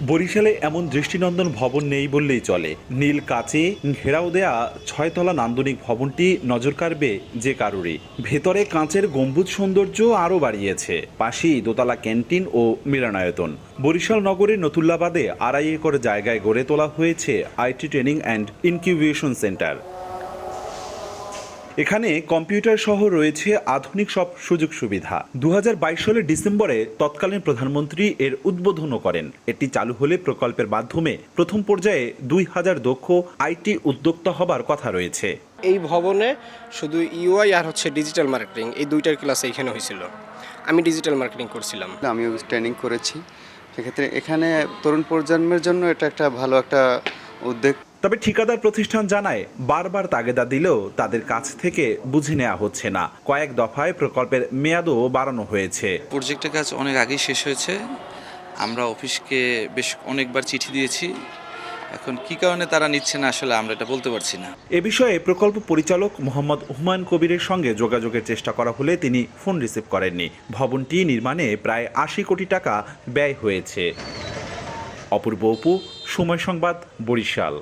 বরিশালে এমন দৃষ্টিনন্দন ভবন নেই বললেই চলে। নীল কাচে ঘেরাও দেয়া 6 তলা নান্দনিক ভবনটি নজর কাড়বে যে কারুরই। ভেতরে কাঁচের গম্বুজ সৌন্দর্য আরও বাড়িয়েছে, পাশেই দোতলা ক্যান্টিন ও মিলনায়তন। বরিশাল নগরীর নতুল্লাবাদে 2.5 একর জায়গায় গড়ে তোলা হয়েছে IT training and incubation centre. এখানে কম্পিউটার সহ রয়েছে আধুনিক সব সুযোগ সুবিধা। 2022 সালের ডিসেম্বরে তৎকালীন প্রধানমন্ত্রী এর উদ্বোধনও করেন। এটি চালু হলে প্রকল্পের মাধ্যমে প্রথম পর্যায়ে 2000 দক্ষ আইটি উদ্যোক্তা হবার কথা রয়েছে। এই ভবনে শুধু ইউআই আর ডিজিটাল মার্কেটিং এই দুইটার ক্লাস এইখানে হয়েছিল। আমি ডিজিটাল মার্কেটিং করছিলাম। আমিও ট্রেনিং করেছি। সেক্ষেত্রে এখানে তরুণ প্রজন্মের জন্য এটা একটা ভালো একটা উদ্যোগ। তবে ঠিকাদার প্রতিষ্ঠান জানায়, বারবার তাগিদা দিলেও তাদের কাছ থেকে বুঝে নেওয়া হচ্ছে না। কয়েক দফায় প্রকল্পের মেয়াদও বাড়ানো হয়েছে। প্রজেক্টের কাজ অনেক আগেই শেষ হয়েছে। আমরা অফিসকে বেশ অনেকবার চিঠি দিয়েছি। এখন কি কারণে তারা নিচ্ছে না আসলে আমরা এটা বলতে পারছি না। এ বিষয়ে প্রকল্প পরিচালক মোহাম্মদ হুমায়ুন কবিরের সঙ্গে যোগাযোগের চেষ্টা করা হলে তিনি ফোন রিসিভ করেননি। ভবনটি নির্মাণে প্রায় 80 কোটি টাকা ব্যয় হয়েছে। অপূর্ব অপু, সময় সংবাদ, বরিশাল।